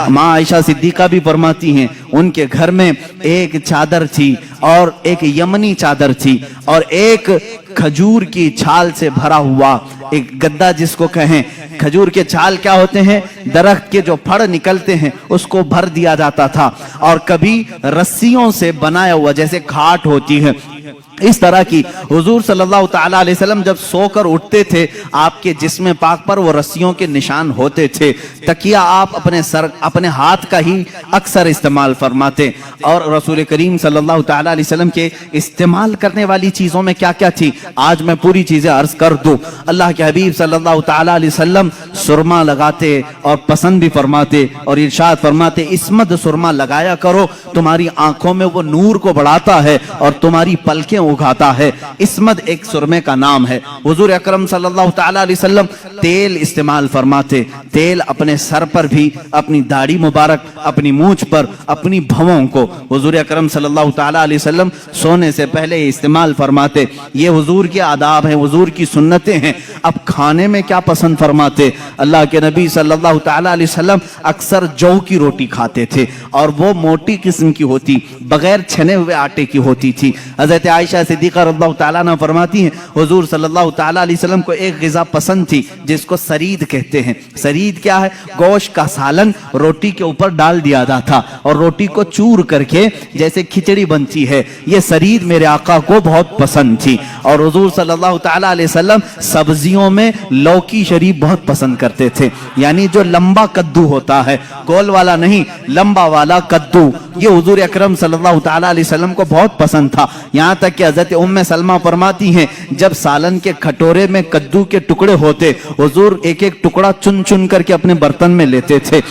माँ आयशा सिद्दीका भी फरमाती हैं उनके घर में एक चादर थी और एक यमनी चादर थी और एक खजूर की छाल से भरा हुआ एक गद्दा जिसको कहें। खजूर के छाल क्या होते हैं, दरख्त के जो फड़ निकलते हैं उसको भर दिया जाता था, और कभी रस्सियों से बनाया हुआ जैसे खाट होती है इस तरह की। हुजूर सल्लल्लाहु ताला अलैहि वसल्लम जब सोकर उठते थे आपके जिस्म पाक पर वो रस्सियों के निशान होते थे। तकिया आप अपने हाथ का ही अक्सर इस्तेमाल फरमाते। और रसूल करीम सल्लल्लाहु ताला अलैहि वसल्लम के इस्तेमाल करने वाली चीजों में क्या क्या थी, आज मैं पूरी चीजें अर्ज कर दूं। अल्लाह के हबीब सल्लल्लाहु ताला अलैहि वसल्लम सुरमा लगाते और पसंद भी फरमाते और इरशाद फरमाते इस्मत सुरमा लगाया करो, तुम्हारी आंखों में वो नूर को बढ़ाता है और तुम्हारी पलकें उगाता है। इस्मत एक सुरमे का नाम है। हुजूर अकरम सल्लल्लाहु ताला अलैहि वसल्लम तेल इस्तेमाल फरमाते, तेल अपने सर पर भी, अपनी दाढ़ी मुबारक, अपनी मूंछ पर, अपनी भवों को हुजूर अकरम सल्लल्लाहु ताला अलैहि वसल्लम सोने से पहले इस्तेमाल फरमाते। ये हुजूर के आदाब हैं, हुजूर की सुन्नतें हैं। अब खाने में क्या पसंद फरमाते, अल्लाह के नबी सल्लल्लाहु ताला अलैहि वसल्लम अक्सर जौ की रोटी खाते थे और वो मोटी किस्म की होती, बगैर छने हुए आटे की होती थी। हजरत आयशा सिद्दीका रज़ियल्लाहु ताला अन्हा फरमाती हैं हुजूर सल्लल्लाहु ताला अलैहि वसल्लम को एक ग़िज़ा पसंद थी जिसको सरीद कहते हैं। सरीद क्या है, गोश्त का सालन रोटी के ऊपर डाल दिया जाता और रोटी को चूर करके जैसे खिचड़ी बनती है, ये सरीद मेरे आका को बहुत पसंद थी। और हुजूर सल्लल्लाहु ताला अलैहि वसल्लम सब्जियों में लौकी शरीफ बहुत पसंद करते थे, यानी जो लंबा कद्दू होता है, गोल वाला नहीं, लंबा वाला कद्दू, ये हुजूर अकरम सल्लल्लाहु ताला अलैहि वसल्लम को बहुत पसंद था। यहाँ तक कि हज़रत उम्मे सलमा फरमाती हैं जब सालन के कटोरे में कद्दू के टुकड़े होते, हुजूर एक एक टुकड़ा चुन चुन करके अपने बर्तन में लेते थे।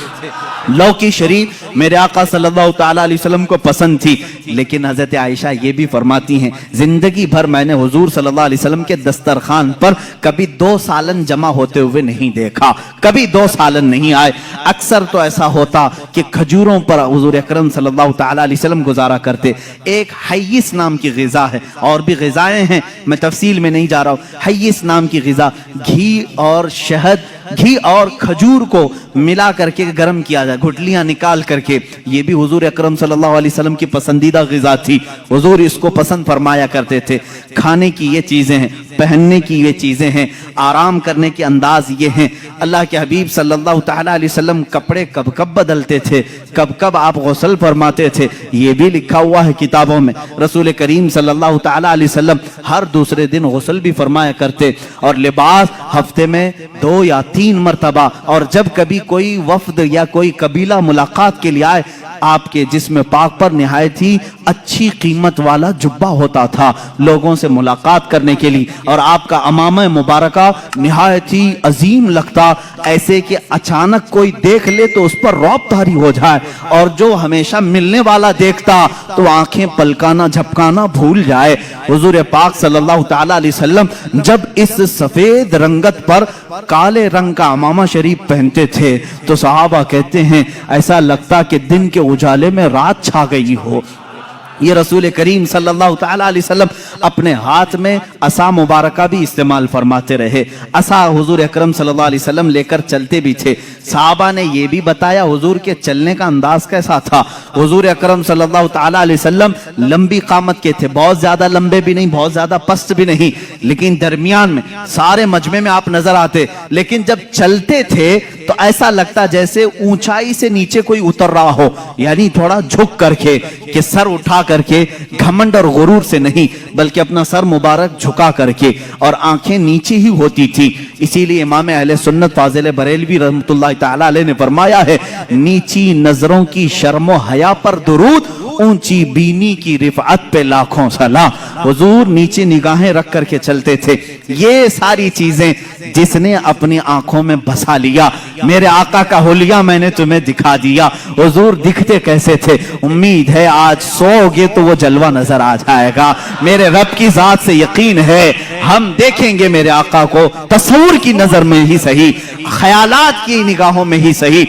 लौकी शरीफ मेरे आका सल्लल्लाहु ताला अलैहि वसल्लम को पसंद थी। लेकिन हज़रत आयशा ये भी फरमाती हैं जिंदगी भर मैंने हुजूर सल्लल्लाहु अलैहि वसल्लम के दस्तरखान पर कभी 2 सालन जमा होते हुए नहीं देखा, कभी 2 सालन नहीं आए। अक्सर तो ऐसा होता कि खजूरों पर हुजूर अकरम सल्लल्लाहु ताला अलैहि वसल्लम गुजारा करते। एक हय्यिस नाम की ग़िज़ा है, और भी ग़िज़ाएं हैं, मैं तफसील में नहीं जा रहा हूँ। हय्यिस नाम की ग़िज़ा, घी और शहद, घी और खजूर को मिला करके गर्म किया जाए, गुठलियां निकाल करके, ये भी हुजूर अकरम सल्लल्लाहु अलैहि वसल्लम की पसंदीदा ग़िज़ा थी। हुजूर इसको पसंद फरमाया करते थे। खाने की ये चीजें हैं, पहनने की ये चीजें हैं, आराम करने के अंदाज ये हैं। अल्लाह के हबीब सल्लल्लाहु ताला अलैहि वसल्लम कपड़े कब कब बदलते थे, कब कब आप गुस्ल फरमाते थे, ये भी लिखा हुआ है किताबों में। रसूल करीम सल्लल्लाहु ताला अलैहि वसल्लम हर दूसरे दिन गुस्ल भी फरमाया करते, और लिबास हफ्ते में 2 या 3 मरतबा। और जब कभी कोई वफ्द या कोई कबीला मुलाकात के लिए आए, आपके जिस्म पाक पर निहायत ही अच्छी कीमत वाला जुब्बा होता था लोगों से मुलाकात करने के लिए, और आपका अमामा मुबारका निहायत ही अजीम लगता, ऐसे कि अचानक कोई देख ले तो उस पर रौब तारी हो जाए, और जो हमेशा मिलने वाला देखता तो आंखें पलकाना झपकाना भूल जाए। हुजूर पाक सल्लल्लाहु ताला अलैहि वसल्लम जब इस सफेद रंगत पर काले रंग का अमामा शरीफ पहनते थे तो सहाबा कहते हैं ऐसा लगता कि दिन के उजाले में रात छा गई हो। ये रसूल करीम सल्लल्लाहु ताला अलैहि वसल्लम अपने हाथ में असा मुबारका भी इस्तेमाल फरमाते रहे। असा हुजूर अकरम सल्लल्लाहु अलैहि वसल्लम लेकर चलते भी थे। साहबा ने ये भी बताया हुजूर के चलने का अंदाज कैसा था। हुजूर अकरम सल्लल्लाहु ताला अलैहि वसल्लम लंबी कामत के थे, बहुत ज्यादा लंबे भी नहीं, बहुत ज्यादा पस्त भी नहीं, लेकिन दरमियान में, सारे मजमे में आप नजर आते। लेकिन जब चलते थे तो ऐसा लगता जैसे ऊंचाई से नीचे कोई उतर रहा हो, यानी थोड़ा झुक करके, कि सर उठा करके, घमंड और गुरूर से नहीं, बल्कि अपना सर मुबारक झुका करके, और आंखें नीचे ही होती थी। इसीलिए इमाम अहले सुन्नत फाजिल बरेलवी रहमतुल्लाह ताला अलैह ने फरमाया है, नीची नजरों की शर्मो हया पर दुरूद, ऊंची बीनी की रिफअत पे लाखों सलाम। हुजूर नीचे निगाहें रख करके चलते थे। ये सारी चीजें जिसने अपनी आंखों में बसा लिया, मेरे आका का हुलिया मैंने तुम्हें दिखा दिया। हुजूर दिखते कैसे थे, उम्मीद है आज सोओगे तो वो जलवा नजर आ जाएगा। मेरे रब की जात से यकीन है हम देखेंगे मेरे आका को, तस्वुर की नजर में ही सही, ख्यालात की निगाहों में ही सही,